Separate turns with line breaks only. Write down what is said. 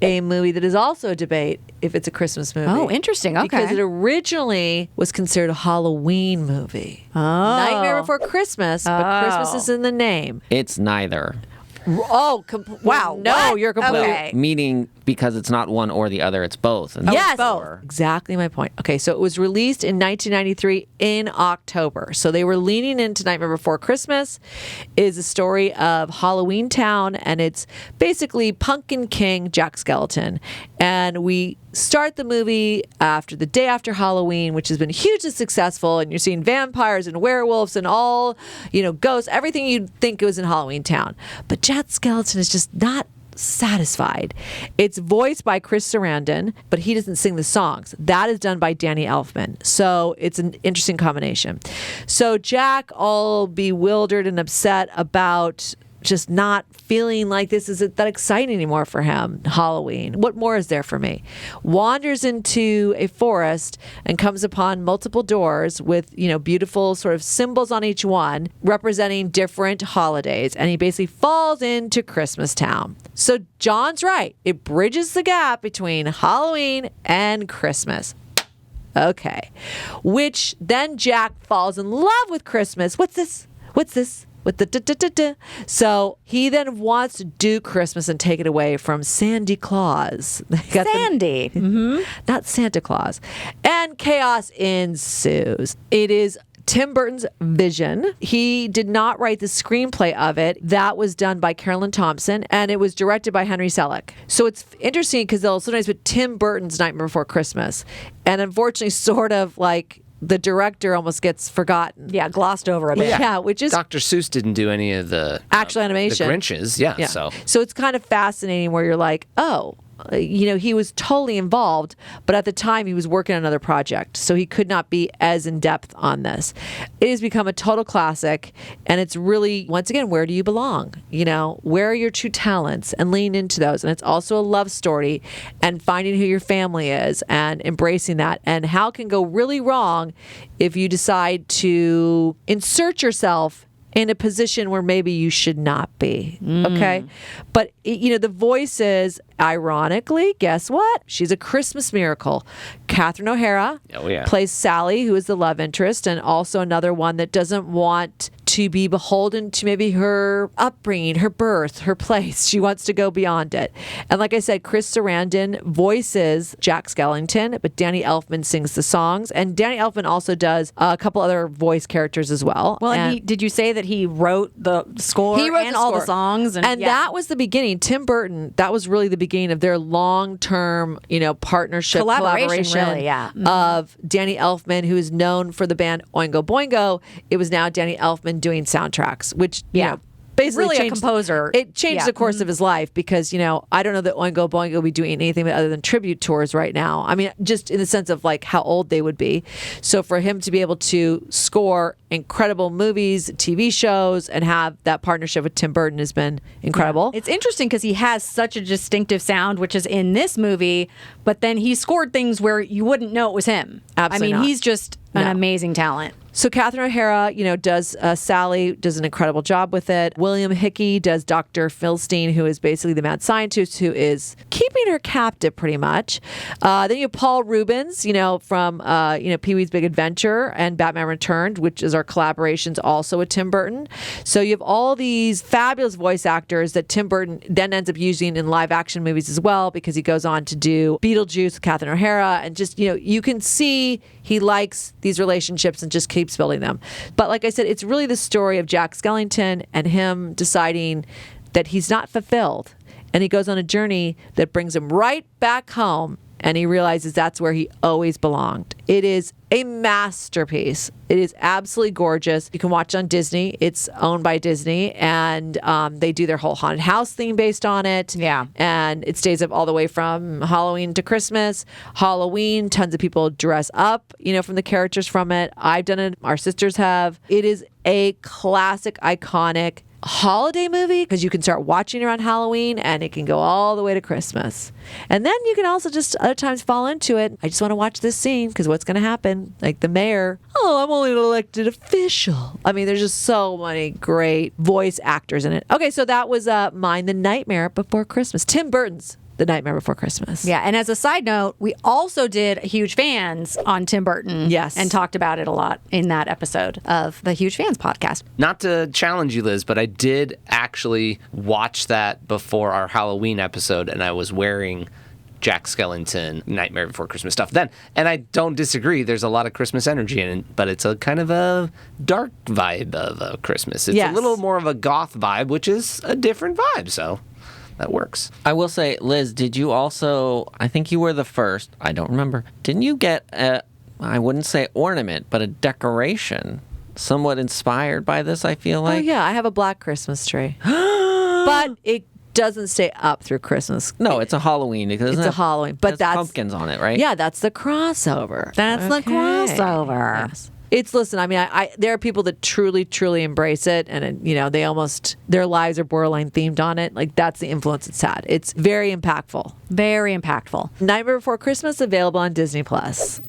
a movie that is also a debate if it's a Christmas movie.
Oh, interesting. Okay.
Because it originally was considered a Halloween movie.
Oh.
Nightmare Before Christmas, but Christmas is in the name.
It's neither.
Oh, wow. No,
What?
you're completely...
Okay.
Meaning because it's not one or the other, it's both. And
Yes,
therefore-
exactly my point. Okay, so it was released in 1993 in October. So they were leaning into Nightmare Before Christmas. It is a story of Halloween Town, and it's basically Pumpkin King Jack Skellington. And we start the movie after the day after Halloween, which has been hugely successful, and you're seeing vampires and werewolves and all, ghosts, everything you'd think it was in Halloween Town. But Jack Skellington is just not satisfied. It's voiced by Chris Sarandon, but he doesn't sing the songs. That is done by Danny Elfman. So it's an interesting combination. So Jack, all bewildered and upset about just not feeling like this isn't that exciting anymore for him. Halloween. What more is there for me? Wanders into a forest and comes upon multiple doors with, beautiful sort of symbols on each one representing different holidays. And he basically falls into Christmas Town. So John's right. It bridges the gap between Halloween and Christmas. Okay. Which then Jack falls in love with Christmas. What's this? With the da-da-da-da. So he then wants to do Christmas and take it away from Sandy Claus.
Sandy.
Not Santa Claus. And chaos ensues. It is Tim Burton's vision. He did not write the screenplay of it. That was done by Carolyn Thompson, and it was directed by Henry Selick. So it's interesting because they'll sometimes put Tim Burton's Nightmare Before Christmas. And unfortunately, sort of like the director almost gets forgotten.
Yeah, glossed over a bit.
Yeah, which is
Dr. Seuss didn't do any of the
actual animation.
The Grinches, yeah.
So it's kind of fascinating where you're like, oh, he was totally involved, but at the time he was working on another project, so he could not be as in depth on this. It has become a total classic, and it's really, once again, where do you belong? Where are your true talents, and lean into those. And it's also a love story and finding who your family is and embracing that, and how it can go really wrong if you decide to insert yourself in a position where maybe you should not be. Okay. But, the voices, ironically, guess what? She's a Christmas miracle. Catherine O'Hara plays Sally, who is the love interest, and also another one that doesn't want to be beholden to maybe her upbringing, her birth, her place. She wants to go beyond it. And like I said, Chris Sarandon voices Jack Skellington, but Danny Elfman sings the songs. And Danny Elfman also does a couple other voice characters as well.
Well, and did you say that he wrote the score and all the songs?
And that was the beginning. Tim Burton, that was really the beginning of their long-term, partnership, collaboration
really, yeah.
Of Danny Elfman, who is known for the band Oingo Boingo. It was now Danny Elfman doing soundtracks, which, basically
really
changed,
a composer.
It changed the course of his life because, I don't know that Oingo Boingo will be doing anything other than tribute tours right now. I mean, just in the sense of like how old they would be. So for him to be able to score incredible movies, TV shows, and have that partnership with Tim Burton has been incredible.
Yeah. It's interesting because he has such a distinctive sound, which is in this movie, but then he scored things where you wouldn't know it was him.
Absolutely
not. He's just an
No.
amazing talent.
So Catherine O'Hara, does Sally, does an incredible job with it. William Hickey does Dr. Philstein, who is basically the mad scientist who is keeping her captive pretty much. Then you have Paul Reubens, from, Pee-wee's Big Adventure and Batman Returned, which is our collaborations also with Tim Burton. So you have all these fabulous voice actors that Tim Burton then ends up using in live action movies as well, because he goes on to do Beetlejuice with Catherine O'Hara. And just, you can see he likes these relationships and just keeps building them. But like I said, it's really the story of Jack Skellington and him deciding that he's not fulfilled. And he goes on a journey that brings him right back home. And he realizes that's where he always belonged. It is a masterpiece. It is absolutely gorgeous. You can watch it on Disney. It's owned by Disney. And they do their whole haunted house theme based on it.
Yeah.
And it stays up all the way from Halloween to Christmas. Halloween, tons of people dress up, from the characters from it. I've done it. Our sisters have. It is a classic, iconic holiday movie because you can start watching around Halloween and it can go all the way to Christmas. And then you can also just other times fall into it. I just want to watch this scene because what's going to happen? Like the mayor, I'm only an elected official. I mean, there's just so many great voice actors in it. Okay, so that was mine, The Nightmare Before Christmas. Tim Burton's The Nightmare Before Christmas.
Yeah, and as a side note, we also did Huge Fans on Tim Burton.
Yes.
And talked about it a lot in that episode of the Huge Fans podcast.
Not to challenge you, Liz, but I did actually watch that before our Halloween episode, and I was wearing Jack Skellington Nightmare Before Christmas stuff then. And I don't disagree. There's a lot of Christmas energy in it, but it's a kind of a dark vibe of Christmas. It's a little more of a goth vibe, which is a different vibe. So that works.
I will say, Liz, did you also, I think you were the first, I don't remember, didn't you get I wouldn't say ornament, but a decoration somewhat inspired by this, I feel like?
Oh, yeah. I have a black Christmas tree. But it doesn't stay up through Christmas.
No, it's a Halloween. It's
a Halloween. But that's
pumpkins on it, right?
Yeah, that's the crossover.
That's the crossover.
Yes. It's, listen, I mean, I there are people that truly embrace it, and they almost, their lives are borderline themed on it. Like, that's the influence it's had. It's very impactful.
Very impactful.
Nightmare Before Christmas, available on Disney Plus.